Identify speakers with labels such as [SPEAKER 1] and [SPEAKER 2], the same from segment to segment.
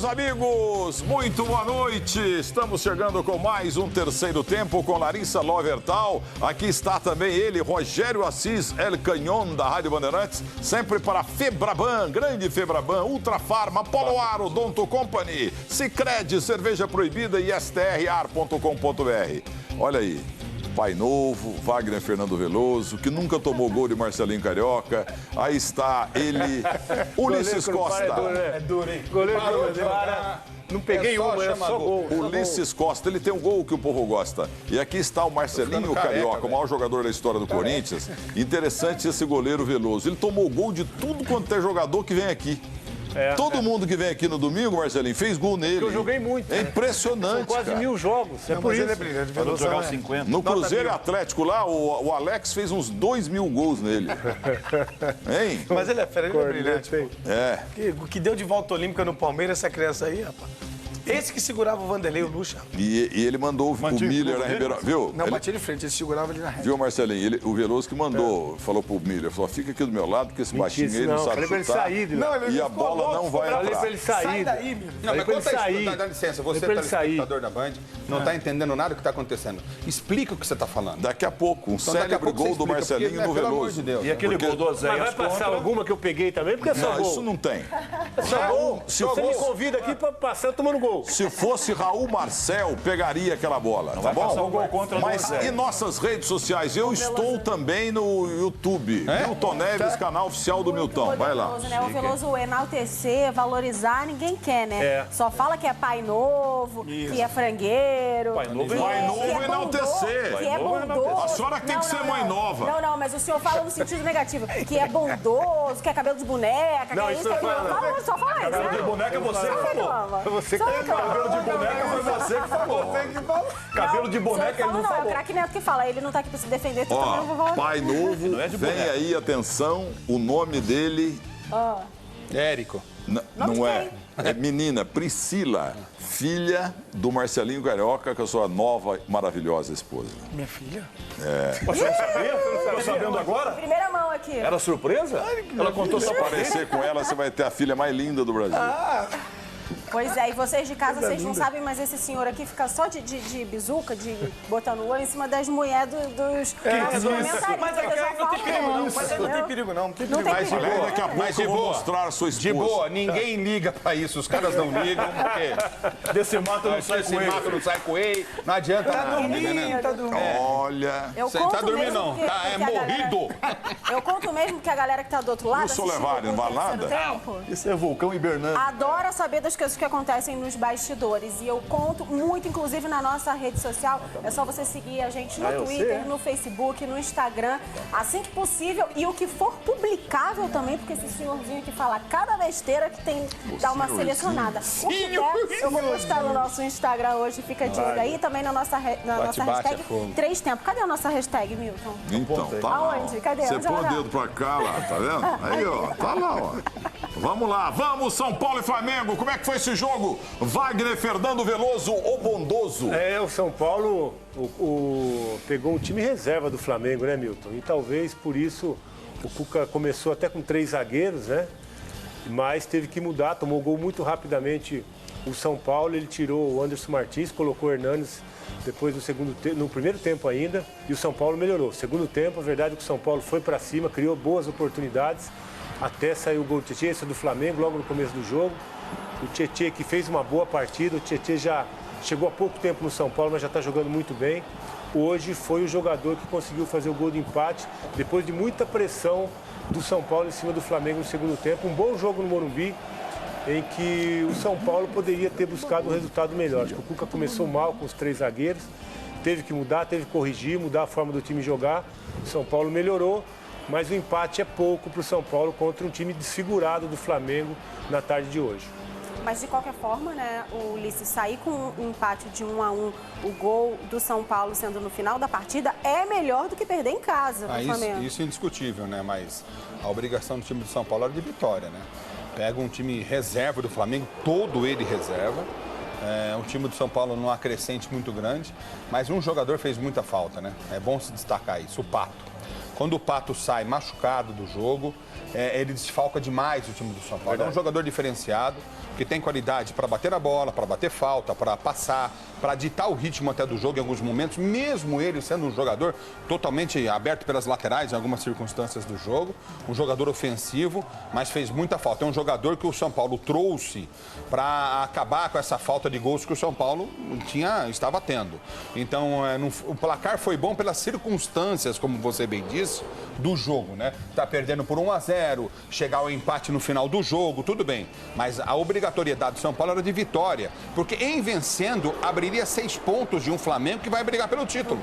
[SPEAKER 1] meus amigos, muito boa noite. Estamos chegando com mais um terceiro tempo com Larissa Lovertal. Aqui está também ele, Rogério Assis El Canhon, da Rádio Bandeirantes, sempre para Febraban, grande Febraban, Ultrafarma, Poloar, Odonto Company, Sicredi, Cerveja Proibida e strr.com.br. Olha aí. Pai Novo, Wagner Fernando Veloso, que nunca tomou gol de Marcelinho Carioca. Aí está ele, Ulisses Costa.
[SPEAKER 2] É duro, hein? Goleiro não peguei uma, é só gol.
[SPEAKER 1] Ulisses Costa, ele tem um gol que o povo gosta. E aqui está o Marcelinho Carioca, o maior jogador da história do Corinthians. Interessante esse goleiro Veloso. Ele tomou gol de tudo quanto é jogador que vem aqui. Todo mundo que vem aqui no domingo, Marcelinho, fez gol nele.
[SPEAKER 2] Porque eu joguei muito.
[SPEAKER 1] É impressionante.
[SPEAKER 2] São quase 1000 jogos.
[SPEAKER 3] É por isso. Ele é brilhante.
[SPEAKER 4] Vou jogar os 50.
[SPEAKER 1] No Cruzeiro e Atlético lá, o Alex fez uns 2000 gols nele. Hein?
[SPEAKER 3] Mas ele é fera, ele é brilhante.
[SPEAKER 1] É.
[SPEAKER 3] O que deu de volta olímpica no Palmeiras, essa criança aí, rapaz. Esse que segurava o Vanderlei, o Lucha.
[SPEAKER 1] E ele mandou o Miller na Ribeirão. Viu?
[SPEAKER 3] Não, batia de frente, ele segurava ali na rede.
[SPEAKER 1] Viu, Marcelinho? O Veloso que mandou, falou pro Miller, falou, fica aqui do meu lado, porque esse baixinho aí não sabe chutar. E a bola não vai entrar.
[SPEAKER 2] Pra ele sair.
[SPEAKER 3] Sai daí, Miller.
[SPEAKER 5] Não, mas conta isso, dá licença, você é telespectador da Band, não está entendendo nada do que está acontecendo. Explica o que você está falando.
[SPEAKER 1] Daqui a pouco, um
[SPEAKER 5] Então, daqui a
[SPEAKER 1] célebre
[SPEAKER 5] pouco
[SPEAKER 1] gol
[SPEAKER 5] você
[SPEAKER 1] do
[SPEAKER 5] explica,
[SPEAKER 1] Marcelinho
[SPEAKER 5] porque,
[SPEAKER 1] no
[SPEAKER 5] pelo amor
[SPEAKER 1] Veloso.
[SPEAKER 5] de Deus.
[SPEAKER 4] E aquele gol do
[SPEAKER 2] Mas vai
[SPEAKER 4] Oséias
[SPEAKER 2] passar alguma que eu peguei também? Porque é só
[SPEAKER 1] Não,
[SPEAKER 2] gol.
[SPEAKER 1] isso não tem.
[SPEAKER 2] Só gol. Você me convida aqui pra passar tomando gol.
[SPEAKER 1] Se fosse Raul Marcel, pegaria aquela bola, tá bom?
[SPEAKER 4] passar o gol contra o
[SPEAKER 1] Mas
[SPEAKER 4] Oséias.
[SPEAKER 1] e nossas redes sociais? Eu estou também no YouTube. Milton Neves, canal oficial do Milton. Vai lá.
[SPEAKER 6] Né? O Veloso enaltecer, valorizar, ninguém quer, né?
[SPEAKER 2] É.
[SPEAKER 6] Só fala que é pai novo, que é frangueiro.
[SPEAKER 4] Pai novo
[SPEAKER 1] é enaltecer.
[SPEAKER 6] Que é bondoso.
[SPEAKER 1] A senhora tem que ser mãe nova.
[SPEAKER 6] Não, mas o senhor fala no sentido negativo. Que é bondoso, que é cabelo de boneca,
[SPEAKER 2] Não,
[SPEAKER 6] que é
[SPEAKER 2] isso
[SPEAKER 6] isso, que
[SPEAKER 2] não
[SPEAKER 6] é
[SPEAKER 2] fala,
[SPEAKER 6] aquilo.
[SPEAKER 2] não.
[SPEAKER 6] Só fala isso.
[SPEAKER 4] Cabelo de boneca é você que falou.
[SPEAKER 2] Você que
[SPEAKER 4] Cabelo de boneca foi você que falou. Cabelo de boneca ele não
[SPEAKER 6] Não, é o
[SPEAKER 4] falou.
[SPEAKER 6] craque Neto que fala. Ele não tá aqui pra se defender, então também não vou falar.
[SPEAKER 1] Pai Novo,
[SPEAKER 4] Não é de
[SPEAKER 1] vem
[SPEAKER 4] boneca.
[SPEAKER 1] aí, atenção, o nome dele
[SPEAKER 5] Érico.
[SPEAKER 1] não é. É menina Priscila, filha do Marcelinho Carioca, que é a sua nova maravilhosa esposa.
[SPEAKER 3] Minha filha?
[SPEAKER 4] Você não sabia? Você não tá sabendo agora?
[SPEAKER 6] Primeira mão aqui.
[SPEAKER 4] Era surpresa? Ela contou só
[SPEAKER 1] Se
[SPEAKER 4] pra
[SPEAKER 1] parecer com ela, você vai ter a filha mais linda do Brasil.
[SPEAKER 6] Pois é, e vocês de casa, vocês não sabem, mas esse senhor aqui fica só de bizuca, de botando o olho em cima das mulheres dos comentaristas.
[SPEAKER 3] Mas aqui não tem perigo, não. Mas aí não tem perigo, não. Não tem perigo.
[SPEAKER 6] Não tem perigo.
[SPEAKER 1] Daqui a pouco eu vou mostrar a sua esposa.
[SPEAKER 5] De boa, ninguém liga pra isso, os caras não ligam, porque
[SPEAKER 4] Desse mato não sai
[SPEAKER 5] esse
[SPEAKER 4] com
[SPEAKER 5] mato
[SPEAKER 4] ele.
[SPEAKER 5] não sai com ele, não adianta nada.
[SPEAKER 3] Tá dormindo.
[SPEAKER 1] Olha.
[SPEAKER 6] Eu
[SPEAKER 5] Você não tá
[SPEAKER 6] conto
[SPEAKER 5] dormindo,
[SPEAKER 6] mesmo
[SPEAKER 5] não.
[SPEAKER 6] que-
[SPEAKER 5] Tá, é
[SPEAKER 6] que a galera-
[SPEAKER 5] morrido.
[SPEAKER 6] Eu conto mesmo que a galera que tá do outro lado,
[SPEAKER 1] E o Solevari, não
[SPEAKER 6] assistindo
[SPEAKER 1] vale
[SPEAKER 6] o terceiro
[SPEAKER 1] nada?
[SPEAKER 6] tempo,
[SPEAKER 4] Isso é vulcão hibernando.
[SPEAKER 6] adora saber das coisas que acontecem nos bastidores. E eu conto muito, inclusive na nossa rede social. É só você seguir a gente no Twitter, no Facebook, no Instagram, assim que possível. E o que for publicável também, porque esse senhorzinho que fala cada besteira que tem, dá uma selecionada. O que der, eu vou postar no nosso Instagram hoje, fica de olho aí. Também na nossa hashtag
[SPEAKER 5] é fogo.
[SPEAKER 6] 3 tempos. Cadê a nossa hashtag, Milton?
[SPEAKER 1] Então, tá lá.
[SPEAKER 6] Aonde? Cadê?
[SPEAKER 1] Você
[SPEAKER 6] Onde
[SPEAKER 1] põe
[SPEAKER 6] ela
[SPEAKER 1] o
[SPEAKER 6] tá?
[SPEAKER 1] dedo pra cá, lá, tá vendo? Aí, ó, tá lá, ó. Vamos lá, vamos, São Paulo e Flamengo. Como é que foi esse jogo? Wagner Fernando Veloso, o bondoso.
[SPEAKER 2] O São Paulo pegou um time reserva do Flamengo, né, Milton? E talvez por isso o Cuca começou até com 3 zagueiros, né? Mas teve que mudar, tomou gol muito rapidamente o São Paulo. Ele tirou o Anderson Martins, colocou o Hernanes depois no primeiro tempo ainda. E o São Paulo melhorou. Segundo tempo, a verdade é que o São Paulo foi para cima, criou boas oportunidades. Até saiu o gol do Tietê, esse é do Flamengo, logo no começo do jogo. O Tietê que fez uma boa partida, o Tietê já chegou há pouco tempo no São Paulo, mas já está jogando muito bem. Hoje foi o jogador que conseguiu fazer o gol de empate, depois de muita pressão do São Paulo em cima do Flamengo no segundo tempo. Um bom jogo no Morumbi, em que o São Paulo poderia ter buscado um resultado melhor. Acho que o Cuca começou mal com os 3 zagueiros, teve que mudar, teve que corrigir, mudar a forma do time jogar. O São Paulo melhorou, mas o empate é pouco para o São Paulo contra um time desfigurado do Flamengo na tarde de hoje.
[SPEAKER 6] Mas de qualquer forma, né, o Ulisses sair com um empate de 1-1, o gol do São Paulo sendo no final da partida, é melhor do que perder em casa do Flamengo.
[SPEAKER 5] Isso é indiscutível, né? Mas a obrigação do time do São Paulo era de vitória, né? Pega um time reserva do Flamengo, todo ele reserva. É um time do São Paulo numa crescente muito grande, mas um jogador fez muita falta, né? É bom se destacar isso, o Pato. Quando o Pato sai machucado do jogo, ele desfalca demais o time do São Paulo. É um jogador diferenciado, que tem qualidade para bater a bola, para bater falta, para passar, para ditar o ritmo até do jogo em alguns momentos, mesmo ele sendo um jogador totalmente aberto pelas laterais em algumas circunstâncias do jogo, um jogador ofensivo, mas fez muita falta. É um jogador que o São Paulo trouxe para acabar com essa falta de gols que o São Paulo estava tendo. Então, o placar foi bom pelas circunstâncias, como você bem disse, do jogo, né? Tá perdendo por 1-0, chegar ao empate no final do jogo, tudo bem. Mas a obrigatoriedade do São Paulo era de vitória, porque em vencendo, abriria 6 pontos de um Flamengo que vai brigar pelo título.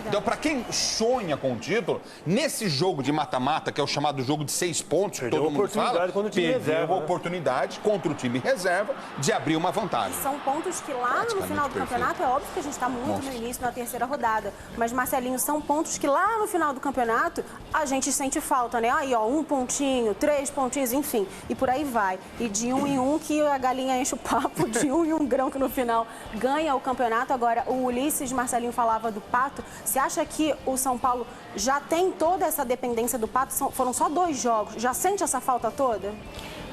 [SPEAKER 5] Então, para quem sonha com o título, nesse jogo de mata-mata, que é o chamado jogo de 6 pontos, que todo mundo fala, perdeu a oportunidade contra o time reserva de abrir uma vantagem.
[SPEAKER 6] São pontos que lá no final do campeonato, é óbvio que a gente está muito no início, na terceira rodada, mas, Marcelinho, são pontos que lá no final do campeonato a gente sente falta, né? Aí, ó, 1 pontinho, 3 pontinhos, enfim, e por aí vai. E de 1 em 1 que a galinha enche o papo, de 1 em 1 grão que no final ganha o campeonato. Agora, o Ulisses Marcelinho falava do Pato. Você acha que o São Paulo já tem toda essa dependência do Pato? Foram só 2 jogos. Já sente essa falta toda?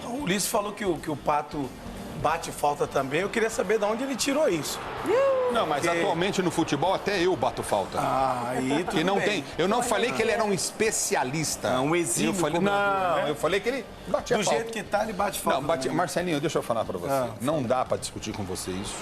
[SPEAKER 3] O Ulisses falou que o Pato bate falta também. Eu queria saber de onde ele tirou isso.
[SPEAKER 5] Não, mas atualmente no futebol até eu bato falta.
[SPEAKER 3] Aí tudo
[SPEAKER 5] e não
[SPEAKER 3] bem.
[SPEAKER 5] tem. Eu não falei que ele era um especialista.
[SPEAKER 3] Um exímio.
[SPEAKER 5] Eu falei que ele batia falta.
[SPEAKER 3] Do jeito que tá, ele bate falta.
[SPEAKER 5] Não, Marcelinho, deixa eu falar pra você. Não dá pra discutir com você isso.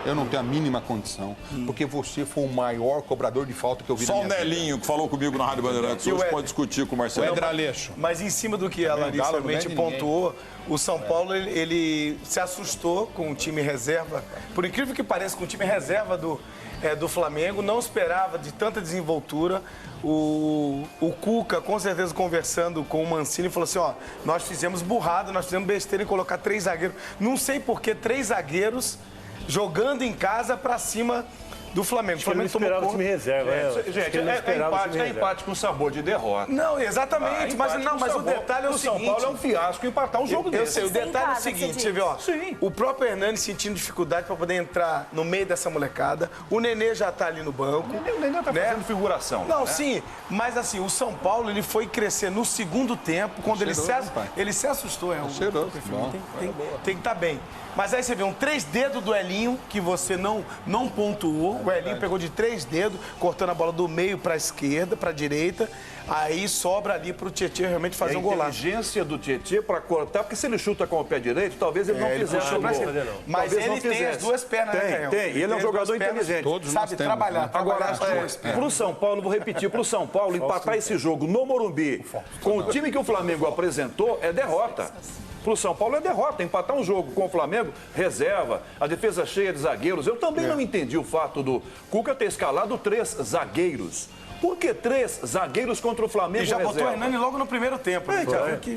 [SPEAKER 5] Eu não tenho a mínima condição, porque você foi o maior cobrador de falta que eu vi na minha vida.
[SPEAKER 1] Só o Nelinho, que falou comigo na Rádio Bandeirantes, hoje pode discutir com o Marcelo.
[SPEAKER 5] O Edraleixo.
[SPEAKER 3] Mas em cima do que a Larissa realmente pontuou, o São Paulo ele se assustou com o time reserva. Por incrível que pareça, com o time reserva do Flamengo, não esperava de tanta desenvoltura. O Cuca, com certeza, conversando com o Mancini, falou assim, ó, nós fizemos burrada, nós fizemos besteira em colocar 3 zagueiros. Não sei por que 3 zagueiros jogando em casa para cima do Flamengo.
[SPEAKER 2] O Flamengo esperava o time reserva.
[SPEAKER 4] Gente, é empate com sabor de derrota.
[SPEAKER 3] Não, exatamente. Mas o detalhe é o seguinte.
[SPEAKER 4] O São Paulo é um fiasco empatar um jogo desse.
[SPEAKER 3] Eu sei, o detalhe é o seguinte, você vê, ó.
[SPEAKER 4] Sim.
[SPEAKER 3] O próprio Hernani sentindo dificuldade para poder entrar no meio dessa molecada. O Nenê já tá ali no banco.
[SPEAKER 4] O Nenê tá fazendo figuração.
[SPEAKER 3] Não, sim. Mas assim, o São Paulo, ele foi crescer no segundo tempo, quando ele se assustou. Tem que estar bem. Mas aí você vê um 3 dedos do Elinho, que você não pontuou. O Elinho pegou de 3 dedos, cortando a bola do meio para a esquerda, para a direita. Aí sobra ali para o Tietê realmente fazer um golaço.
[SPEAKER 4] A inteligência do Tietê para cortar, porque se ele chuta com o pé direito, talvez ele não fizesse o gol.
[SPEAKER 3] Mas ele tem as 2 pernas, né,
[SPEAKER 4] Tem. E ele é um jogador inteligente.
[SPEAKER 5] Todos
[SPEAKER 3] sabe trabalhar.
[SPEAKER 4] Agora, para o São Paulo, vou repetir, para o São Paulo empatar esse jogo no Morumbi, com o time que o Flamengo apresentou, é derrota. Para o São Paulo é derrota, empatar um jogo com o Flamengo, reserva, a defesa cheia de zagueiros. Eu também não entendi o fato do Cuca ter escalado 3 zagueiros. Por que 3 zagueiros contra o Flamengo?
[SPEAKER 3] E já botou o Hernani logo no primeiro tempo.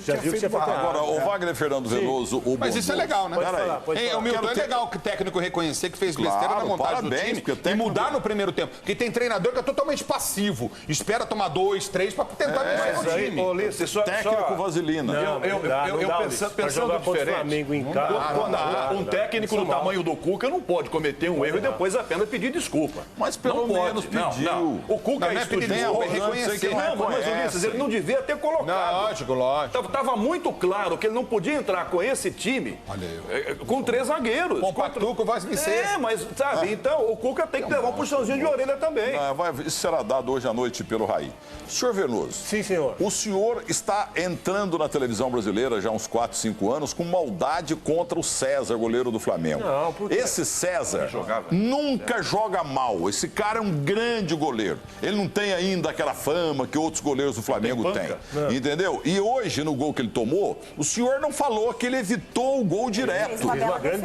[SPEAKER 2] Já viu que você vai
[SPEAKER 1] Agora, o Wagner Fernando Veloso, o
[SPEAKER 5] Mas isso é legal, né?
[SPEAKER 2] Pode falar.
[SPEAKER 5] Milton, é legal que o técnico reconhecer que fez besteira na montagem do time e mudar no primeiro tempo. Porque tem treinador que é totalmente passivo. Espera tomar 2, 3 para tentar vencer o time.
[SPEAKER 4] Ulisses,
[SPEAKER 1] técnico vaselina.
[SPEAKER 4] Pensando diferente.
[SPEAKER 2] Flamengo em casa.
[SPEAKER 4] Um técnico do tamanho do Cuca não pode cometer um erro e depois apenas pedir desculpa.
[SPEAKER 1] Mas pelo menos pediu.
[SPEAKER 4] O Cuca é
[SPEAKER 5] reconhecer.
[SPEAKER 4] Não, mas Ulisses, ele não devia ter colocado.
[SPEAKER 5] Lógico.
[SPEAKER 4] Estava muito claro que ele não podia entrar com esse time com 3 zagueiros.
[SPEAKER 5] Compactuco vai vencer.
[SPEAKER 4] Mas, sabe, então o Cuca tem que levar um puxãozinho de orelha também.
[SPEAKER 1] Isso será dado hoje à noite pelo Raí. Senhor Veloso.
[SPEAKER 2] Sim, senhor.
[SPEAKER 1] O senhor está entrando na televisão brasileira já há uns 4, 5 anos com maldade contra o César, goleiro do Flamengo.
[SPEAKER 2] Não, por quê?
[SPEAKER 1] Esse César nunca joga mal. Esse cara é um grande goleiro. Ele não tem ainda aquela fama que outros goleiros do Flamengo têm. Entendeu? E hoje, no gol que ele tomou, o senhor não falou que ele evitou o gol direto.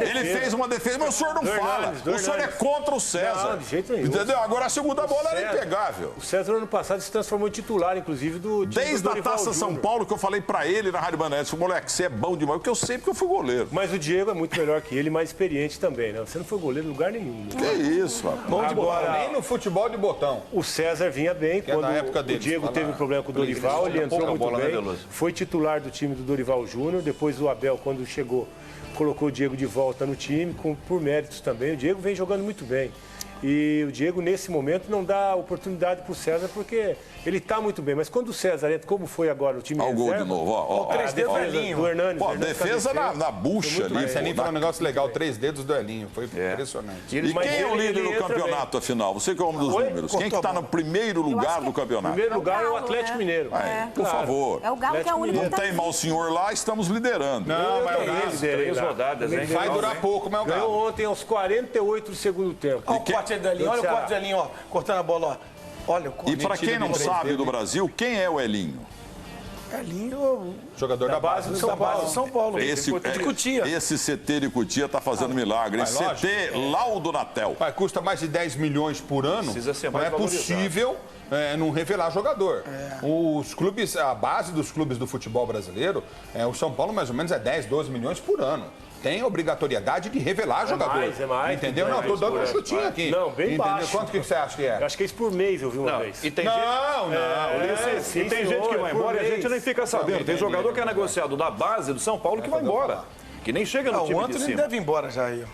[SPEAKER 1] Ele fez uma defesa, mas o senhor não fala. O senhor é contra o César.
[SPEAKER 2] Não, de jeito nenhum.
[SPEAKER 1] Entendeu? Agora a segunda bola era impegável.
[SPEAKER 2] O César, no ano passado, se transformou em titular, inclusive, do time
[SPEAKER 1] Desde
[SPEAKER 2] do
[SPEAKER 1] a Taça São Paulo, que eu falei pra ele na Rádio Bandeirantes, moleque, você é bom demais, porque eu sei porque eu fui goleiro.
[SPEAKER 2] Mas o Diego é muito melhor que ele, mais experiente também, né? Você não foi goleiro em lugar nenhum.
[SPEAKER 1] Que isso, rapaz.
[SPEAKER 3] Bom de bola.
[SPEAKER 5] Nem no futebol de botão.
[SPEAKER 2] O César vinha bem quando
[SPEAKER 5] na época dele,
[SPEAKER 2] o Diego teve um problema com o Dorival, ele entrou muito bem, foi titular do time do Dorival Júnior, depois o Abel, quando chegou, colocou o Diego de volta no time, por méritos também. O Diego vem jogando muito bem. E o Diego, nesse momento, não dá oportunidade para o César, porque ele está muito bem. Mas quando o César entra, como foi agora no time reserva...
[SPEAKER 1] Olha o gol de novo, ó.
[SPEAKER 3] 3 dedos do Elinho.
[SPEAKER 2] Do Hernanes.
[SPEAKER 1] Pô, defesa na bucha ali.
[SPEAKER 5] Esse Elinho foi um negócio legal, 3 dedos do Elinho. Foi impressionante.
[SPEAKER 1] E quem é o líder do campeonato, afinal? Você que é o homem dos números. Quem que está no primeiro lugar do campeonato?
[SPEAKER 2] Primeiro lugar é o
[SPEAKER 6] Galo,
[SPEAKER 2] Atlético
[SPEAKER 6] né?
[SPEAKER 2] Mineiro.
[SPEAKER 1] Por favor.
[SPEAKER 6] É o Galo que é o único
[SPEAKER 1] Não
[SPEAKER 6] que tá
[SPEAKER 1] tem mau senhor lá, estamos liderando.
[SPEAKER 5] Não, mas
[SPEAKER 2] Eles dele
[SPEAKER 4] 3
[SPEAKER 2] lá.
[SPEAKER 4] rodadas, hein?
[SPEAKER 5] vai durar pouco, mas o
[SPEAKER 2] Ganhou
[SPEAKER 5] Galo.
[SPEAKER 2] ontem aos 48 do segundo tempo.
[SPEAKER 3] Olha o corte do Elinho, olha o corte do Elinho, ó. Cortando a bola, ó. Olha o corte.
[SPEAKER 1] E para quem não sabe do Brasil, quem é o Elinho?
[SPEAKER 3] Elinho,
[SPEAKER 5] Jogador da base do São Paulo.
[SPEAKER 3] São Paulo.
[SPEAKER 1] Esse CT de Cotia está fazendo milagre.
[SPEAKER 5] Mas lógico.
[SPEAKER 1] CT Laudo Natel.
[SPEAKER 5] Vai, custa mais de 10 milhões por ano.
[SPEAKER 4] Precisa ser
[SPEAKER 5] Não
[SPEAKER 4] mais
[SPEAKER 5] é possível não revelar jogador. Os clubes, a base dos clubes do futebol brasileiro, o São Paulo mais ou menos é 10, 12 milhões por ano. Tem obrigatoriedade de revelar jogador.
[SPEAKER 2] É mais.
[SPEAKER 5] Entendeu? Não, tô dando um chutinho aqui.
[SPEAKER 2] Não, bem
[SPEAKER 5] entendeu?
[SPEAKER 2] baixo.
[SPEAKER 5] Quanto que você acha que é?
[SPEAKER 2] Eu acho que é isso por mês, eu vi uma
[SPEAKER 4] Não,
[SPEAKER 2] vez.
[SPEAKER 4] e tem
[SPEAKER 5] Não,
[SPEAKER 4] gente... E tem gente que vai embora e a gente nem fica sabendo. Tem jogador que é negociado da base do São Paulo que vai embora. Que nem chega no time
[SPEAKER 3] O
[SPEAKER 4] de
[SPEAKER 3] Antony
[SPEAKER 4] cima.
[SPEAKER 3] deve ir embora já aí.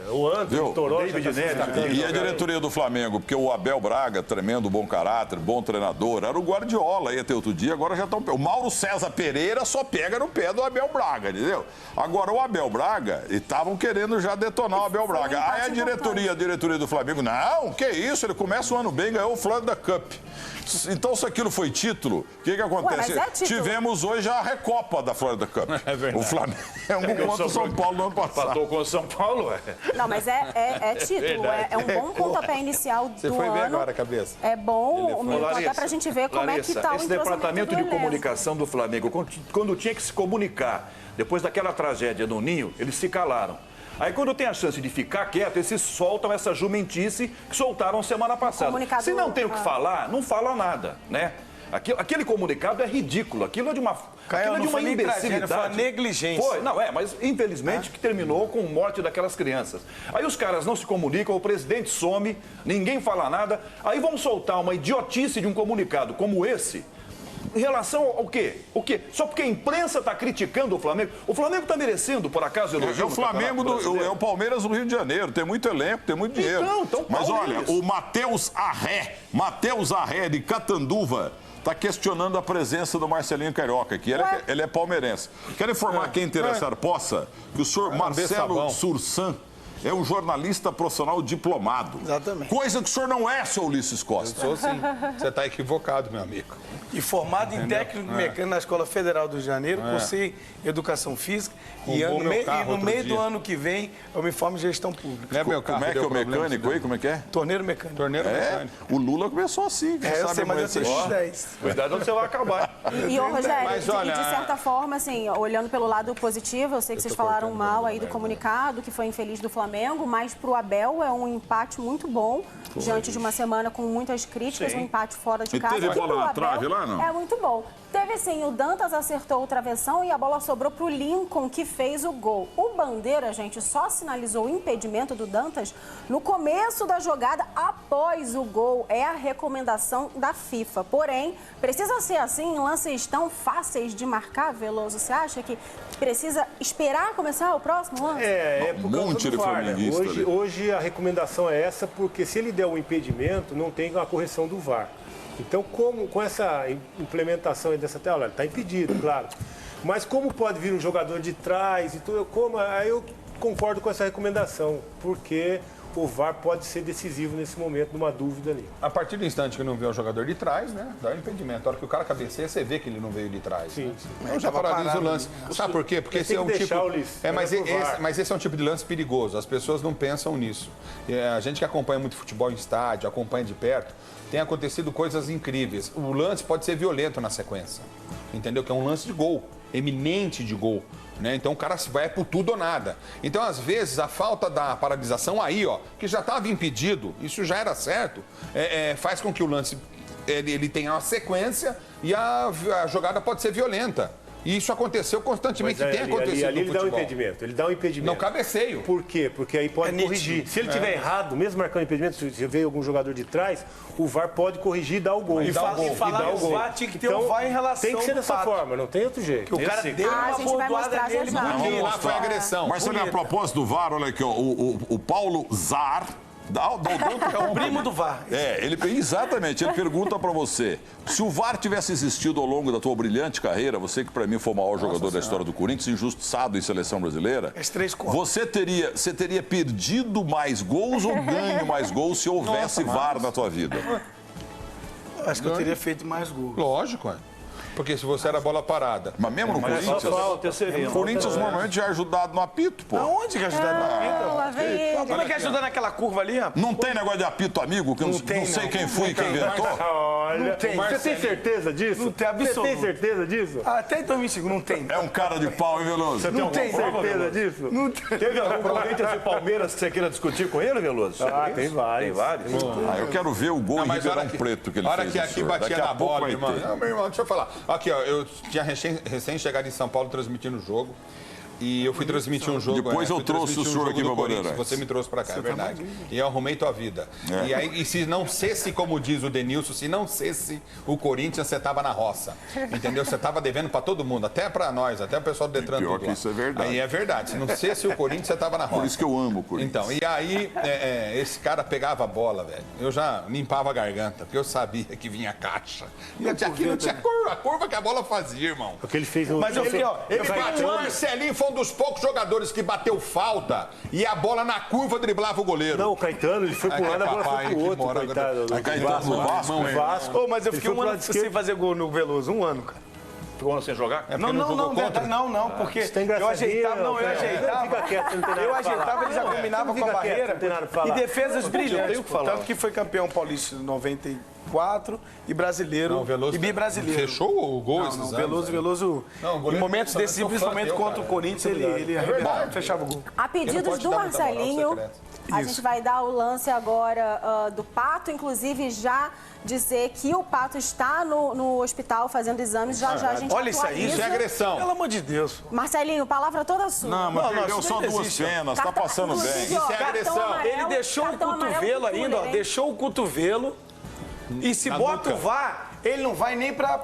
[SPEAKER 2] O Anderson,
[SPEAKER 1] Viu?
[SPEAKER 2] o Toró,
[SPEAKER 4] David Neres.
[SPEAKER 1] E a diretoria do Flamengo, porque o Abel Braga, tremendo bom caráter, bom treinador, era o Guardiola aí até outro dia, agora já estão... O Mauro César Pereira só pega no pé do Abel Braga, entendeu? Agora o Abel Braga, e estavam querendo já detonar o Abel Braga. Aí a diretoria do Flamengo, não, que isso, ele começa o ano bem, ganhou o Florida Cup. Então, se aquilo foi título, o que acontece?
[SPEAKER 6] Ué, mas é título.
[SPEAKER 1] Tivemos hoje a Recopa da Florida Cup.
[SPEAKER 5] É verdade.
[SPEAKER 1] O Flamengo contra o São Paulo no ano passado.
[SPEAKER 4] Empatou com o São Paulo,
[SPEAKER 6] Não, mas é título, é um bom pontapé inicial do
[SPEAKER 5] Você foi ver
[SPEAKER 6] ano.
[SPEAKER 5] agora, cabeça.
[SPEAKER 6] É bom, até pra gente ver como é que tá o
[SPEAKER 4] esse
[SPEAKER 6] entrosamento
[SPEAKER 4] departamento
[SPEAKER 6] do
[SPEAKER 4] de
[SPEAKER 6] elenco.
[SPEAKER 4] comunicação do Flamengo, quando tinha que se comunicar, depois daquela tragédia do Ninho, eles se calaram. Aí quando tem a chance de ficar quieto, eles soltam essa jumentice que soltaram semana passada. Se não tem o que falar, não fala nada, né? Aquele comunicado é ridículo, aquilo é de uma imbecilidade.
[SPEAKER 3] Foi uma negligência.
[SPEAKER 4] Foi, mas infelizmente que terminou com a morte daquelas crianças. Aí os caras não se comunicam, o presidente some, ninguém fala nada, aí vão soltar uma idiotice de um comunicado como esse. Em relação ao quê? O quê? Só porque a imprensa está criticando o Flamengo? O Flamengo está merecendo, por acaso, elogio?
[SPEAKER 1] É o Flamengo, é o Palmeiras do Rio de Janeiro. Tem muito elenco, tem muito dinheiro.
[SPEAKER 4] Então,
[SPEAKER 1] mas
[SPEAKER 4] Paulo,
[SPEAKER 1] olha,
[SPEAKER 4] isso.
[SPEAKER 1] o Matheus Arré de Catanduva está questionando a presença do Marcelinho Carioca, que ele é palmeirense. Quero informar quem interessar possa que o senhor Marcelo Sursan é um jornalista profissional diplomado.
[SPEAKER 3] Exatamente.
[SPEAKER 1] Coisa que o senhor não é, seu Ulisses Costa.
[SPEAKER 5] Sou sim. Você está equivocado, meu amigo.
[SPEAKER 3] E formado em técnico mecânico na Escola Federal do Rio de Janeiro, cursei Educação Física e no meio do ano que vem eu me formo em Gestão Pública.
[SPEAKER 5] Não é meu carro,
[SPEAKER 1] Como é que é o mecânico aí? Como é que é?
[SPEAKER 3] Torneiro mecânico.
[SPEAKER 5] Torneiro mecânico.
[SPEAKER 1] O Lula começou assim.
[SPEAKER 3] Eu sei, mas eu sei os 10.
[SPEAKER 4] Cuidado onde você vai acabar.
[SPEAKER 6] E, Rogério,
[SPEAKER 5] Mas, olha,
[SPEAKER 6] de certa forma, assim, olhando pelo lado positivo, eu sei que vocês falaram mal aí do comunicado, que foi infeliz do Flamengo, mas pro Abel é um empate muito bom, diante de uma semana com muitas críticas, um empate fora de casa.
[SPEAKER 1] teve
[SPEAKER 6] que
[SPEAKER 1] bola
[SPEAKER 6] pro
[SPEAKER 1] na
[SPEAKER 6] Abel
[SPEAKER 1] trave lá, não?
[SPEAKER 6] É muito bom. Teve sim, o Dantas acertou o travessão e a bola sobrou pro Lincoln, que fez o gol. O Bandeira, gente, só sinalizou o impedimento do Dantas no começo da jogada, após o gol. É a recomendação da FIFA. Porém, precisa ser assim em lances tão fáceis de marcar, Veloso? Você acha que precisa esperar começar o próximo lance?
[SPEAKER 2] É por causa
[SPEAKER 1] monte
[SPEAKER 2] do
[SPEAKER 1] de
[SPEAKER 2] VAR, né?
[SPEAKER 1] flamenguista ali.
[SPEAKER 2] Hoje a recomendação é essa, porque se ele der o impedimento, não tem a correção do VAR. Então, com essa implementação aí dessa tela, ele está impedido, claro. Mas como pode vir um jogador de trás e tudo, aí eu concordo com essa recomendação, porque o VAR pode ser decisivo nesse momento, numa dúvida ali.
[SPEAKER 5] A partir do instante que não vê o jogador de trás, né? Dá o impedimento. A hora que o cara cabeceia, você vê que ele não veio de trás.
[SPEAKER 2] Sim,
[SPEAKER 5] né?
[SPEAKER 2] sim.
[SPEAKER 5] Então já paralisa o lance. Sabe por quê? Porque esse é um tipo. Mas esse é um tipo de lance perigoso. As pessoas não pensam nisso. A gente que acompanha muito futebol em estádio, acompanha de perto, tem acontecido coisas incríveis. O lance pode ser violento na sequência. Entendeu? Que é um lance de gol, eminente de gol. Né? Então o cara vai por tudo ou nada. Então, às vezes, a falta da paralisação aí, ó, que já estava impedido, isso já era certo, faz com que o lance ele tenha uma sequência e a jogada pode ser violenta. E isso aconteceu constantemente, tem acontecido
[SPEAKER 2] ali
[SPEAKER 5] no
[SPEAKER 2] ele dá um
[SPEAKER 5] futebol.
[SPEAKER 2] impedimento. Ele dá um impedimento.
[SPEAKER 5] Não cabeceio.
[SPEAKER 2] Por quê? Porque aí pode corrigir.
[SPEAKER 3] nítido.
[SPEAKER 2] Se ele tiver errado, mesmo marcando impedimento, se veio algum jogador de trás, o VAR pode corrigir e dar o gol.
[SPEAKER 3] E falar o VAR tinha que ter o VAR em relação
[SPEAKER 2] tem que ser
[SPEAKER 3] ao
[SPEAKER 2] dessa
[SPEAKER 3] fato.
[SPEAKER 2] forma, não tem outro jeito.
[SPEAKER 3] Que o cara deu
[SPEAKER 6] a
[SPEAKER 3] uma
[SPEAKER 6] gente vai
[SPEAKER 3] bordoada
[SPEAKER 6] mostrar já
[SPEAKER 3] nele.
[SPEAKER 6] já.
[SPEAKER 5] Porque lá foi agressão.
[SPEAKER 1] Marcelinho, a propósito do VAR, olha aqui, ó, o Paulo Zar
[SPEAKER 3] É o primo do VAR.
[SPEAKER 1] Exatamente. Ele pergunta pra você, se o VAR tivesse existido ao longo da tua brilhante carreira, você que pra mim foi o maior jogador da história do Corinthians, injustiçado em seleção brasileira, você teria perdido mais gols ou ganho mais gols se houvesse VAR na tua vida?
[SPEAKER 3] Acho que eu teria feito mais gols.
[SPEAKER 5] Lógico, porque se você era bola parada.
[SPEAKER 1] Mas mesmo no Corinthians, o Corinthians normalmente é ajudado no apito, pô.
[SPEAKER 3] Aonde que é ajudado no apito? Como é que é ajudar naquela curva ali, rapaz?
[SPEAKER 1] Não tem negócio de apito amigo, que eu não sei quem foi quem inventou?
[SPEAKER 2] Olha, você tem certeza disso?
[SPEAKER 3] Não tem absoluto.
[SPEAKER 2] Você tem certeza disso?
[SPEAKER 3] Até 2005 não tem.
[SPEAKER 1] É um cara de pau, hein, Veloso?
[SPEAKER 2] Você tem certeza disso?
[SPEAKER 3] Não tem.
[SPEAKER 4] Teve algum Corinthians e Palmeiras que você queira discutir com ele, Veloso?
[SPEAKER 2] Tem vários.
[SPEAKER 4] Tem vários?
[SPEAKER 1] Eu quero ver o gol em Ribeirão Preto que ele fez.
[SPEAKER 5] A hora que aqui batia na bola, irmão. Não, meu irmão, deixa eu falar. Aqui, ó, eu tinha recém-chegado em São Paulo transmitindo o jogo. E eu fui transmitir um jogo.
[SPEAKER 1] Depois eu trouxe o senhor aqui para Bandeirantes.
[SPEAKER 5] Você me trouxe para cá, é verdade. E eu arrumei tua vida. E aí, se não cesse, como diz o Denilson, se não cesse o Corinthians, você tava na roça. Entendeu? Você tava devendo para todo mundo, até para nós, até o pessoal do Detran.
[SPEAKER 1] Pior que isso é verdade.
[SPEAKER 5] Aí é verdade. Se não cesse o Corinthians, você tava na roça.
[SPEAKER 1] Por isso que eu amo o Corinthians.
[SPEAKER 5] Então, e aí, esse cara pegava a bola, velho. Eu já limpava a garganta, porque eu sabia que vinha caixa. E aqui não tinha curva, a curva que a bola fazia, irmão.
[SPEAKER 2] Porque ele fez um...
[SPEAKER 5] Mas eu falei, ó, o Marcelinho foi um dos poucos jogadores que bateu falta e a bola na curva driblava o goleiro.
[SPEAKER 2] Não, o Caetano, ele foi pro lado, a bola foi pro outro, coitado.
[SPEAKER 1] O Caetano no Vasco.
[SPEAKER 3] Mas eu fiquei um ano sem fazer gol no Veloso, um ano, cara.
[SPEAKER 4] Ficou um ano sem jogar?
[SPEAKER 3] Não, porque eu ajeitava, eu ajeitava, ele já combinava com a barreira e defesas brilhantes. Tanto que foi campeão paulista em 94 e brasileiro e bibrasileiro.
[SPEAKER 5] Fechou o gol esses anos?
[SPEAKER 3] Veloso, em momentos decisivos, principalmente contra o Corinthians, ele arrebentava, fechava o gol.
[SPEAKER 6] A pedidos do Marcelinho, a gente vai dar o lance agora do Pato, inclusive já dizer que o Pato está no hospital fazendo exames, já a gente
[SPEAKER 3] olha isso aí, isso é agressão. Pelo amor de Deus.
[SPEAKER 6] Marcelinho, palavra toda sua.
[SPEAKER 1] Não, mas perdeu só duas penas, tá passando bem.
[SPEAKER 3] Isso é agressão. Ele deixou o cotovelo ainda, ó, deixou o cotovelo e se bota o VAR... Ele não vai nem pra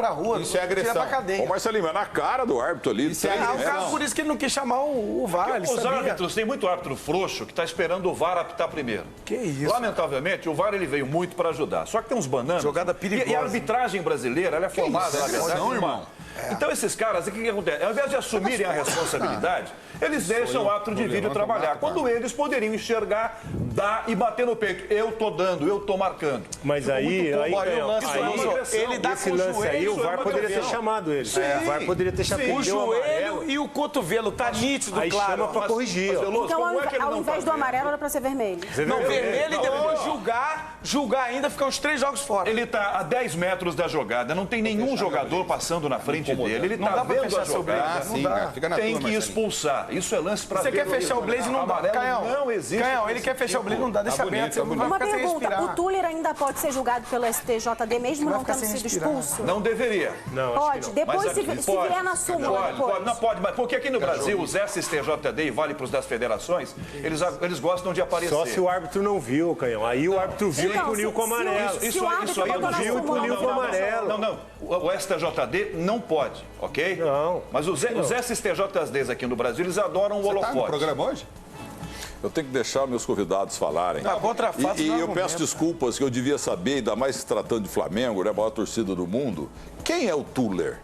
[SPEAKER 3] rua.
[SPEAKER 5] Isso é agressão.
[SPEAKER 3] Pra cadeia.
[SPEAKER 1] Ô, Marcelinho, é na cara do árbitro ali.
[SPEAKER 5] Isso é agressão.
[SPEAKER 3] Por isso que ele não quis chamar o VAR.
[SPEAKER 4] Os árbitros, tem muito árbitro frouxo que está esperando o VAR apitar primeiro.
[SPEAKER 3] Que isso?
[SPEAKER 4] Lamentavelmente, o VAR ele veio muito para ajudar. Só que tem uns bananas.
[SPEAKER 3] Jogada perigosa.
[SPEAKER 4] E a arbitragem brasileira, ela é formada, na verdade.
[SPEAKER 5] Não, irmão.
[SPEAKER 4] Então, esses caras, o que acontece? Ao invés de assumirem a responsabilidade, eles deixam o árbitro de vídeo trabalhar. Quando eles poderiam enxergar, dar e bater no peito. Eu tô dando, eu tô marcando.
[SPEAKER 2] Mas aí
[SPEAKER 3] ele dá
[SPEAKER 2] esse lance aí, o VAR poderia ter chamado ele. O VAR poderia ter chamado
[SPEAKER 3] o joelho e o cotovelo, tá nítido,
[SPEAKER 2] aí
[SPEAKER 3] claro.
[SPEAKER 2] Chama pra corrigir.
[SPEAKER 6] Então, ao invés do amarelo, era pra ser vermelho.
[SPEAKER 3] Não, vermelho e depois julgar ainda, ficar uns 3 jogos fora.
[SPEAKER 4] Ele tá a 10 metros da jogada, não tem nenhum jogador passando na frente dele. Ele tá vendo a jogada. Tem que expulsar. Isso é lance pra ver.
[SPEAKER 3] Você quer fechar o Blaze, não dá.
[SPEAKER 4] Não existe.
[SPEAKER 3] Canhão, ele quer fechar o Blaze, não dá. Deixa aberto.
[SPEAKER 6] Uma pergunta, o Tuller ainda pode ser julgado pelo STJD mesmo não tendo sido expulso?
[SPEAKER 4] Não deveria.
[SPEAKER 6] Pode. Depois, se vier na súmula,
[SPEAKER 4] não pode, mas porque aqui no Brasil, os STJD, e vale para os das federações, eles gostam de aparecer.
[SPEAKER 2] Só se o árbitro não viu, Canhão. Aí o árbitro viu e puniu com o amarelo.
[SPEAKER 4] Isso aí não viu e puniu com o amarelo. Não. O STJD não pode, ok?
[SPEAKER 2] Não.
[SPEAKER 4] Mas os STJDs aqui no Brasil, eles adoram o holofote.
[SPEAKER 5] Tá no programa hoje?
[SPEAKER 1] Eu tenho que deixar meus convidados falarem. E eu peço desculpas que eu devia saber, ainda mais se tratando de Flamengo, né, a maior torcida do mundo. Quem é o Tuller?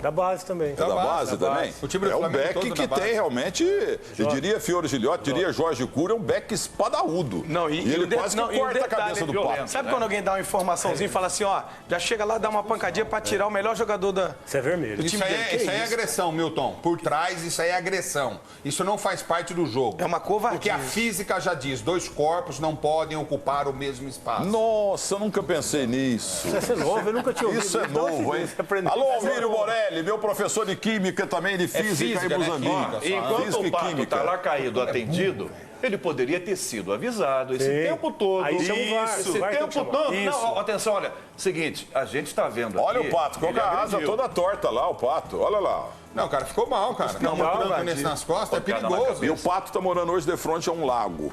[SPEAKER 2] Da base também.
[SPEAKER 1] Da base também?
[SPEAKER 5] O time do
[SPEAKER 1] é um
[SPEAKER 5] Flamengo
[SPEAKER 1] back
[SPEAKER 5] todo
[SPEAKER 1] que
[SPEAKER 5] na base.
[SPEAKER 1] tem realmente, eu diria Fiore Gilhote, diria Jorge Cura, é um back espadaúdo.
[SPEAKER 3] Não,
[SPEAKER 1] e ele quase que corta a cabeça do Pato.
[SPEAKER 3] Sabe quando alguém dá uma informaçãozinha e fala assim, ó, já chega lá, dá uma pancadinha pra tirar o melhor jogador da...
[SPEAKER 2] Isso é vermelho.
[SPEAKER 5] Isso aí é agressão, Milton. Por trás, isso aí é agressão. Isso não faz parte do jogo.
[SPEAKER 3] É uma covardia.
[SPEAKER 5] Porque a física já diz, 2 corpos não podem ocupar o mesmo espaço.
[SPEAKER 1] Nossa, eu nunca pensei nisso.
[SPEAKER 2] Isso é novo, eu nunca tinha ouvido.
[SPEAKER 1] Isso é novo, hein? Alô, Almírio Morelli, meu professor de Química também, de Física e Buzambinho.
[SPEAKER 4] Enquanto o Pato está lá caído, atendido, ele poderia ter sido avisado esse tempo todo.
[SPEAKER 2] Aí chama o VAR.
[SPEAKER 4] Esse tempo todo. Não, atenção, olha. Seguinte, a gente está vendo
[SPEAKER 1] Olha
[SPEAKER 4] aqui,
[SPEAKER 1] o Pato, com a asa toda torta lá, o Pato. Olha lá.
[SPEAKER 5] Não, cara, ficou mal, cara. Não, uma nesse nas costas é perigoso.
[SPEAKER 1] E o Pato tá morando hoje de frente a um lago.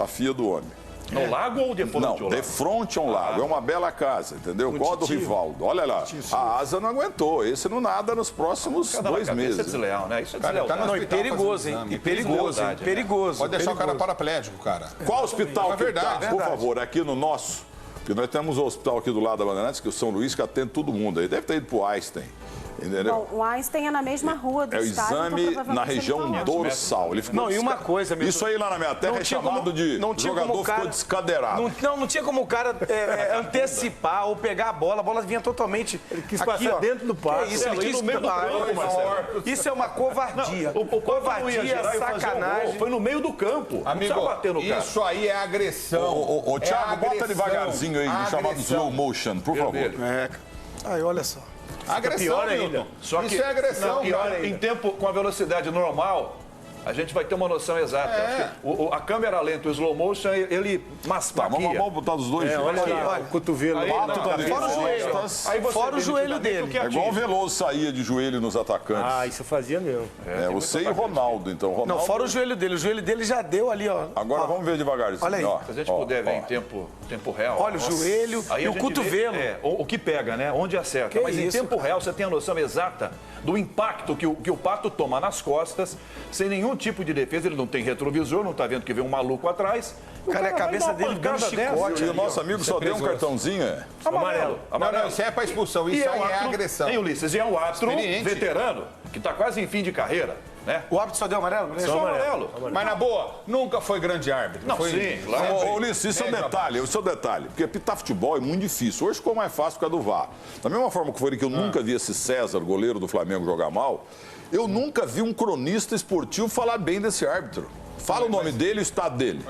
[SPEAKER 1] A filha do homem.
[SPEAKER 4] No lago ou de frente ao
[SPEAKER 1] Não,
[SPEAKER 4] lago?
[SPEAKER 1] de frente a um lago. É uma bela casa, entendeu? Qual do Rivaldo? Olha lá, a asa não aguentou. Esse não nada nos próximos 2 meses.
[SPEAKER 4] Isso é desleal, né? Isso é
[SPEAKER 5] Cara,
[SPEAKER 4] deslealdade.
[SPEAKER 5] tá no
[SPEAKER 3] Não, e
[SPEAKER 5] hospital
[SPEAKER 3] perigoso, hein?
[SPEAKER 5] fazendo
[SPEAKER 3] E perigoso, hein? Perigoso.
[SPEAKER 5] Pode deixar o cara paraplégico, cara.
[SPEAKER 1] Qual hospital
[SPEAKER 5] É
[SPEAKER 1] que
[SPEAKER 5] verdade,
[SPEAKER 1] tá?
[SPEAKER 5] é
[SPEAKER 1] Por
[SPEAKER 5] verdade.
[SPEAKER 1] favor, aqui no nosso. Porque nós temos o hospital aqui do lado da Bandeirantes, que é o São Luís, que atende todo mundo. Ele deve ter ido pro Einstein. Entendeu?
[SPEAKER 6] Bom, o Einstein é na mesma rua do
[SPEAKER 1] É o
[SPEAKER 6] estádio,
[SPEAKER 1] exame
[SPEAKER 6] então provavelmente
[SPEAKER 1] na
[SPEAKER 6] ele
[SPEAKER 1] região
[SPEAKER 6] tá lá.
[SPEAKER 1] dorsal. Ele ficou
[SPEAKER 3] Não, e uma coisa, Milton,
[SPEAKER 1] isso aí lá na minha terra
[SPEAKER 3] não
[SPEAKER 1] é
[SPEAKER 3] tinha
[SPEAKER 1] chamado
[SPEAKER 3] como-
[SPEAKER 1] de
[SPEAKER 3] não tinha como
[SPEAKER 1] jogador
[SPEAKER 3] o cara-
[SPEAKER 1] ficou descadeirado.
[SPEAKER 3] Não tinha como o cara antecipar ou pegar a bola vinha totalmente. Ele
[SPEAKER 2] quis passar dentro do passe.
[SPEAKER 3] Isso, ele
[SPEAKER 4] Ele
[SPEAKER 3] quis
[SPEAKER 4] no meio do campo, Marcelo.
[SPEAKER 3] Isso é uma covardia.
[SPEAKER 4] O Covardia
[SPEAKER 3] Covardia, sacanagem.
[SPEAKER 4] Foi no meio do campo. Não
[SPEAKER 5] Amigo,
[SPEAKER 4] precisava bater no cara.
[SPEAKER 5] isso aí é agressão.
[SPEAKER 1] Ô, Thiago,
[SPEAKER 5] É
[SPEAKER 1] bota
[SPEAKER 5] agressão.
[SPEAKER 1] devagarzinho aí, no chamado slow motion, por favor.
[SPEAKER 3] Aí, olha só.
[SPEAKER 5] Agressão,
[SPEAKER 2] pior
[SPEAKER 5] Milton.
[SPEAKER 2] ainda.
[SPEAKER 4] Só que,
[SPEAKER 5] Isso é agressão,
[SPEAKER 4] não,
[SPEAKER 5] cara.
[SPEAKER 4] em tempo, com a velocidade normal, a gente vai ter uma noção exata. Acho que a câmera lenta, o slow motion, ele
[SPEAKER 1] Tá,
[SPEAKER 4] maspaquia.
[SPEAKER 1] vamos botar dos dois.
[SPEAKER 2] Olha
[SPEAKER 1] Aqui.
[SPEAKER 2] lá, o cotovelo.
[SPEAKER 4] Aí,
[SPEAKER 1] Pato
[SPEAKER 4] não,
[SPEAKER 1] também.
[SPEAKER 3] Fora o joelho.
[SPEAKER 4] Aí você
[SPEAKER 3] Fora o
[SPEAKER 4] vê
[SPEAKER 3] joelho
[SPEAKER 4] nitidamente
[SPEAKER 3] dele.
[SPEAKER 4] o que
[SPEAKER 1] É igual o
[SPEAKER 4] atinge.
[SPEAKER 1] Veloso saía de joelho nos atacantes.
[SPEAKER 2] Ah, isso eu fazia mesmo.
[SPEAKER 1] Você e Ronaldo, então.
[SPEAKER 3] Não,
[SPEAKER 1] Ronaldo...
[SPEAKER 3] fora o joelho dele. O joelho dele já deu ali, ó.
[SPEAKER 1] Agora vamos ver devagarzinho.
[SPEAKER 3] Olha aí.
[SPEAKER 1] Ó,
[SPEAKER 4] Se a gente
[SPEAKER 1] ó,
[SPEAKER 4] puder ver
[SPEAKER 1] ó.
[SPEAKER 4] em tempo real.
[SPEAKER 3] Olha o joelho
[SPEAKER 4] Aí
[SPEAKER 3] e
[SPEAKER 4] a
[SPEAKER 3] o
[SPEAKER 4] gente
[SPEAKER 3] cotovelo.
[SPEAKER 4] vê, o que pega, né? Onde acerta.
[SPEAKER 3] Que
[SPEAKER 4] Mas em
[SPEAKER 3] isso,
[SPEAKER 4] tempo real você tem a noção exata do impacto que o Pato toma nas costas, sem nenhum tipo de defesa. Ele não tem retrovisor, não tá vendo que vem um maluco atrás. O
[SPEAKER 3] Cara, a
[SPEAKER 4] vai
[SPEAKER 3] cabeça
[SPEAKER 4] dar uma
[SPEAKER 3] dele deu um
[SPEAKER 4] pancada
[SPEAKER 3] chicote.
[SPEAKER 4] dessa.
[SPEAKER 1] E o nosso amigo só deu um cartãozinho, é?
[SPEAKER 4] Amarelo.
[SPEAKER 5] Não, isso é pra expulsão. Isso aí é agressão.
[SPEAKER 4] Hein, Ulisses? E é um árbitro
[SPEAKER 5] Experiente.
[SPEAKER 4] veterano, que tá quase em fim de carreira, né?
[SPEAKER 3] O árbitro só deu amarelo?
[SPEAKER 4] Só amarelo.
[SPEAKER 5] Mas na boa, nunca foi grande árbitro.
[SPEAKER 4] Não,
[SPEAKER 5] foi...
[SPEAKER 4] sim, claro.
[SPEAKER 1] Ô, Ulisses, isso é um detalhe, isso é um detalhe. Porque pitar futebol é muito difícil. Hoje ficou mais fácil por causa do VAR. Da mesma forma que foi que eu nunca vi esse César, goleiro do Flamengo, jogar mal, eu nunca vi um cronista esportivo falar bem desse árbitro. Fala o nome dele e o estado dele.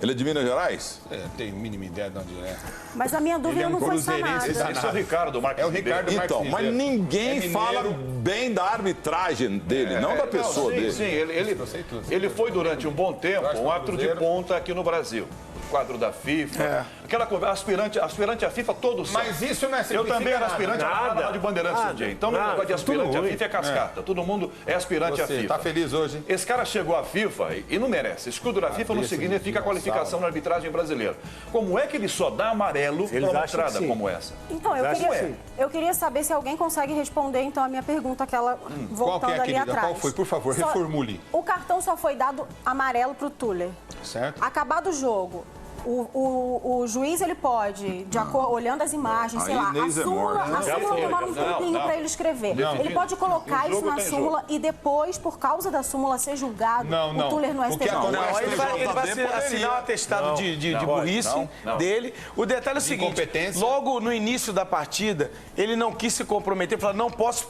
[SPEAKER 1] Ele é de Minas Gerais?
[SPEAKER 5] Tenho mínima ideia de onde é.
[SPEAKER 6] Mas a minha dúvida não foi sanada.
[SPEAKER 4] Esse é o Ricardo Marques
[SPEAKER 5] É o
[SPEAKER 4] Ribeiro.
[SPEAKER 5] Ricardo Marques
[SPEAKER 1] Então, mas
[SPEAKER 5] Ribeiro.
[SPEAKER 1] ninguém
[SPEAKER 5] É mineiro.
[SPEAKER 1] fala bem da arbitragem dele, não da pessoa
[SPEAKER 4] sim,
[SPEAKER 1] dele.
[SPEAKER 4] Sim, ele foi durante um bom tempo um árbitro de ponta aqui no Brasil. Quadro da FIFA. Aquela aspirante à FIFA todo certo.
[SPEAKER 5] Mas isso não é
[SPEAKER 4] Eu também era aspirante
[SPEAKER 2] Nada.
[SPEAKER 4] à de Bandeirantes um dia. Então, o negócio de aspirante à FIFA é cascata. Todo mundo é aspirante à
[SPEAKER 5] Você
[SPEAKER 4] FIFA.
[SPEAKER 5] tá feliz hoje, hein?
[SPEAKER 4] Esse cara chegou à FIFA e não merece. Escudo da FIFA não significa a qualificação na arbitragem brasileira. Como é que ele só dá amarelo para
[SPEAKER 2] Eles
[SPEAKER 4] uma
[SPEAKER 2] acham que
[SPEAKER 4] entrada
[SPEAKER 2] sim.
[SPEAKER 4] como essa?
[SPEAKER 6] Então, eu queria saber se alguém consegue responder, então, a minha pergunta, aquela voltando
[SPEAKER 5] Qual que é,
[SPEAKER 6] ali
[SPEAKER 5] querida?
[SPEAKER 6] atrás.
[SPEAKER 5] Qual foi? Por favor, reformule.
[SPEAKER 6] O cartão só foi dado amarelo pro Tuller.
[SPEAKER 5] Certo?
[SPEAKER 6] Acabado o jogo, o juiz, ele pode, olhando as imagens, sei
[SPEAKER 1] Aí
[SPEAKER 6] lá, a
[SPEAKER 1] Inês é
[SPEAKER 6] súmula
[SPEAKER 1] morta.
[SPEAKER 6] demora um tempinho para ele escrever. Ele pode colocar
[SPEAKER 4] No
[SPEAKER 6] isso
[SPEAKER 4] jogo
[SPEAKER 6] na
[SPEAKER 4] tem
[SPEAKER 6] súmula
[SPEAKER 4] jogo.
[SPEAKER 6] e depois, por causa da súmula ser julgado, o Tuller no
[SPEAKER 5] O que
[SPEAKER 6] STJD.
[SPEAKER 5] acontece-
[SPEAKER 3] Não, ele vai
[SPEAKER 1] poderia.
[SPEAKER 3] assinar o atestado de burrice
[SPEAKER 4] não.
[SPEAKER 3] dele. O detalhe é o seguinte:
[SPEAKER 5] incompetência.
[SPEAKER 3] logo no início da partida, ele não quis se comprometer, falou: não posso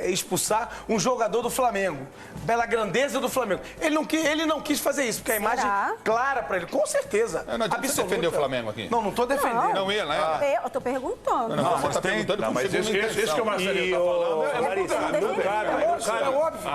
[SPEAKER 3] expulsar um jogador do Flamengo, pela grandeza do Flamengo. Ele não quis fazer isso, porque a imagem clara para ele, com certeza.
[SPEAKER 5] Não adianta você defender o Flamengo aqui.
[SPEAKER 3] Não estou defendendo.
[SPEAKER 5] Não ia, né?
[SPEAKER 6] Eu tô perguntando.
[SPEAKER 5] Não, você está perguntando com
[SPEAKER 4] Mas
[SPEAKER 5] segunda
[SPEAKER 4] esse que
[SPEAKER 5] intenção.
[SPEAKER 4] o Marcelinho está falando é
[SPEAKER 2] Larissa,
[SPEAKER 4] muito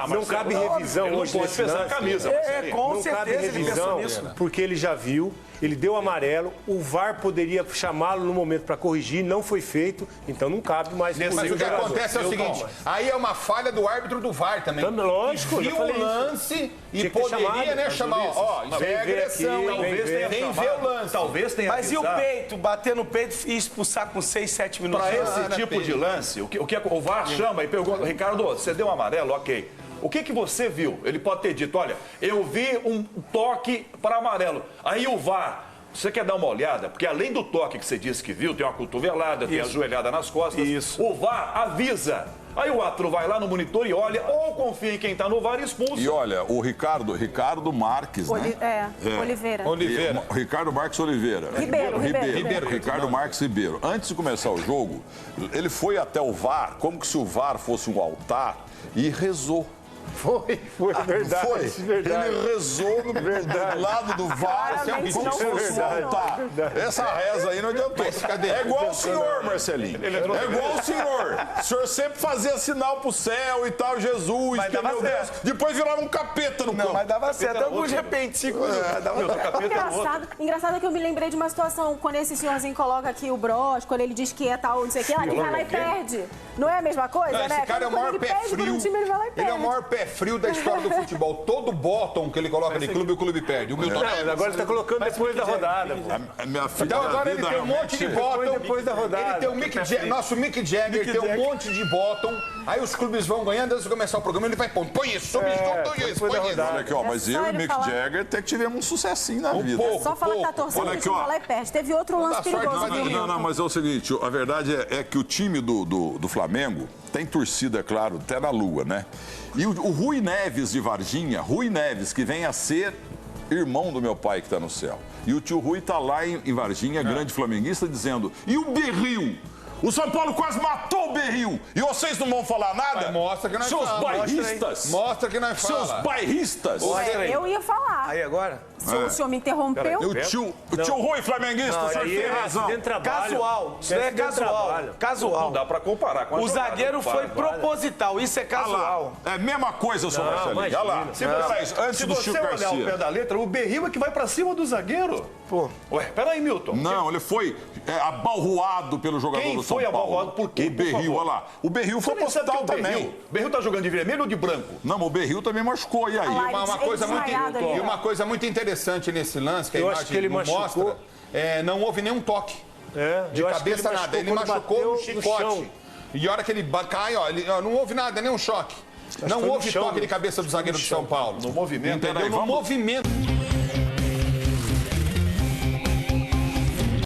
[SPEAKER 2] não cabe revisão
[SPEAKER 4] Ele não
[SPEAKER 2] hoje
[SPEAKER 4] pode
[SPEAKER 2] nesse
[SPEAKER 4] pesar a
[SPEAKER 2] lance.
[SPEAKER 4] camisa. Marcelinho.
[SPEAKER 3] Com
[SPEAKER 2] Não cabe
[SPEAKER 3] certeza ele pensou
[SPEAKER 2] revisão,
[SPEAKER 3] nisso.
[SPEAKER 2] porque ele já viu, ele deu amarelo, o VAR poderia chamá-lo no momento para corrigir, não foi feito, então não cabe mais
[SPEAKER 5] Mas
[SPEAKER 2] punir
[SPEAKER 5] o que
[SPEAKER 2] jogador.
[SPEAKER 5] acontece é o seguinte, aí é uma falha do árbitro do VAR também.
[SPEAKER 2] Também, lógico,
[SPEAKER 5] Que
[SPEAKER 2] já
[SPEAKER 5] viu
[SPEAKER 2] falei
[SPEAKER 5] o lance e
[SPEAKER 2] Tinha que ter
[SPEAKER 5] poderia,
[SPEAKER 2] chamado,
[SPEAKER 5] né,
[SPEAKER 2] mas
[SPEAKER 5] chamar, ó, isso
[SPEAKER 2] Vem
[SPEAKER 5] é
[SPEAKER 2] ver
[SPEAKER 5] agressão,
[SPEAKER 2] aqui,
[SPEAKER 5] hein?
[SPEAKER 2] vem ver.
[SPEAKER 5] Vem ver o lance.
[SPEAKER 4] Talvez tenha
[SPEAKER 3] Mas e o
[SPEAKER 4] avisado.
[SPEAKER 3] peito? Bater no peito e expulsar com 6, 7 minutos?
[SPEAKER 4] Para esse tipo de lance, o que o VAR chama e pergunta, Ricardo, você deu um amarelo? Ok. O que você viu? Ele pode ter dito, olha, eu vi um toque para amarelo. Aí o VAR, você quer dar uma olhada? Porque além do toque que você disse que viu, tem uma cotovelada, tem a joelhada nas costas.
[SPEAKER 3] Isso.
[SPEAKER 4] O VAR avisa. Aí o árbitro vai lá no monitor e olha, ou confia em quem está no VAR e expulsa.
[SPEAKER 1] E olha, o Ricardo Marques, né?
[SPEAKER 6] Oliveira.
[SPEAKER 1] O Ricardo Marques Oliveira.
[SPEAKER 6] Ribeiro.
[SPEAKER 1] Ricardo Marques Ribeiro. Antes de começar o jogo, ele foi até o VAR, como que se o VAR fosse um altar, e rezou.
[SPEAKER 2] Foi verdade.
[SPEAKER 1] Foi.
[SPEAKER 2] Verdade.
[SPEAKER 1] Ele rezou do lado do VAR,
[SPEAKER 6] Claramente
[SPEAKER 1] como
[SPEAKER 6] não
[SPEAKER 1] se fosse um
[SPEAKER 6] funcionou.
[SPEAKER 1] altar. Essa reza aí não adiantou. É igual o senhor, Marcelinho. É igual o senhor. O senhor sempre fazia sinal pro céu e tal, Jesus,
[SPEAKER 3] Mas
[SPEAKER 1] que
[SPEAKER 3] dava
[SPEAKER 1] meu Deus.
[SPEAKER 3] certo.
[SPEAKER 1] Depois virava um capeta no
[SPEAKER 3] Não,
[SPEAKER 1] campo.
[SPEAKER 3] mas dava certo. Alguns repenticos.
[SPEAKER 6] Engraçado que eu me lembrei de uma situação, quando esse senhorzinho coloca aqui o bros, quando ele diz que é tal, não sei o que, ele vai lá e perde. Não é a mesma coisa,
[SPEAKER 5] Não,
[SPEAKER 6] né?
[SPEAKER 5] esse cara é o
[SPEAKER 6] Quando
[SPEAKER 5] maior
[SPEAKER 6] ele
[SPEAKER 5] pé
[SPEAKER 6] perde
[SPEAKER 5] frio.
[SPEAKER 6] pro time, ele vai lá e
[SPEAKER 5] Ele é o
[SPEAKER 6] perde.
[SPEAKER 5] maior pé frio da história do futebol. Todo bottom que ele coloca de clube, o clube perde. O Milton Neves.
[SPEAKER 2] Agora ele está colocando depois da rodada.
[SPEAKER 1] Minha filha,
[SPEAKER 5] Então agora ele tem um monte de bottom.
[SPEAKER 2] Depois da rodada.
[SPEAKER 5] Ele tem o nosso Mick Jagger, tem um monte de bottom. Aí os clubes vão ganhando, antes de começar o programa, ele vai pondo. Põe isso, põe isso, põe isso.
[SPEAKER 1] Olha aqui, ó, mas eu e Mick Jagger até que tivemos um sucessinho na vida.
[SPEAKER 6] Só fala que tá torcendo, a gente não vai lá e perde. Teve outro lance perigoso aqui.
[SPEAKER 1] Não, mas é o seguinte, a verdade é que o time do Flamengo tem torcida, é claro, até na lua, né? E o Rui Neves de Varginha, Rui Neves, que vem a ser irmão do meu pai que está no céu. E o tio Rui está lá em Varginha, grande flamenguista, dizendo, e o Berril? O São Paulo quase matou o Berril. E vocês não vão falar nada?
[SPEAKER 5] Mas mostra que nós
[SPEAKER 1] Seus
[SPEAKER 5] fala,
[SPEAKER 1] bairristas.
[SPEAKER 5] Mostra que nós fala.
[SPEAKER 1] Seus bairristas.
[SPEAKER 6] Eu ia falar.
[SPEAKER 3] Aí agora?
[SPEAKER 6] O senhor me interrompeu.
[SPEAKER 1] O tio Rui flamenguista, o senhor tem razão.
[SPEAKER 3] Casual. Isso é casual. Casual.
[SPEAKER 4] Não dá pra comparar com a
[SPEAKER 3] O
[SPEAKER 4] jogada.
[SPEAKER 3] zagueiro foi proposital. Isso é casual.
[SPEAKER 1] É a mesma coisa, seu Marcelinho. Olha lá. Antes
[SPEAKER 4] Se
[SPEAKER 1] do
[SPEAKER 4] você
[SPEAKER 1] Chico
[SPEAKER 4] olhar o pé
[SPEAKER 1] Garcia.
[SPEAKER 4] da letra, o Berril é que vai pra cima do zagueiro.
[SPEAKER 3] Pô.
[SPEAKER 4] Ué, peraí, Milton.
[SPEAKER 1] Não, ele foi abalroado pelo jogador
[SPEAKER 4] Quem
[SPEAKER 1] do São
[SPEAKER 4] foi
[SPEAKER 1] Paulo.
[SPEAKER 4] abalroado por quem,
[SPEAKER 1] O
[SPEAKER 4] por
[SPEAKER 1] Berril,
[SPEAKER 4] favor?
[SPEAKER 1] olha lá. O Berril foi
[SPEAKER 4] Você nem sabe
[SPEAKER 1] proposital
[SPEAKER 4] que é o
[SPEAKER 1] também.
[SPEAKER 4] Berril. Berril tá jogando de vermelho ou de branco?
[SPEAKER 1] Não, mas o Berril também machucou. E aí?
[SPEAKER 6] Ah lá,
[SPEAKER 5] Uma coisa muito,
[SPEAKER 6] desmaiado ali,
[SPEAKER 5] e
[SPEAKER 6] ó.
[SPEAKER 5] uma coisa muito interessante nesse lance, que a
[SPEAKER 2] Eu acho
[SPEAKER 5] imagem
[SPEAKER 2] que ele
[SPEAKER 5] não
[SPEAKER 2] machucou.
[SPEAKER 5] mostra, não houve nenhum toque. De
[SPEAKER 2] eu acho que
[SPEAKER 5] cabeça nada. Ele
[SPEAKER 2] quando
[SPEAKER 5] machucou
[SPEAKER 2] bateu
[SPEAKER 5] no
[SPEAKER 2] no
[SPEAKER 5] chicote.
[SPEAKER 2] chão.
[SPEAKER 5] E a hora que ele cai, ó, não houve nada, nenhum choque. Não
[SPEAKER 2] foi no
[SPEAKER 5] houve
[SPEAKER 2] chão,
[SPEAKER 5] toque
[SPEAKER 2] né?
[SPEAKER 5] de cabeça do zagueiro do São Paulo.
[SPEAKER 4] No movimento.
[SPEAKER 5] Entendeu?
[SPEAKER 1] Peraí,
[SPEAKER 5] No
[SPEAKER 1] vamos-
[SPEAKER 5] movimento.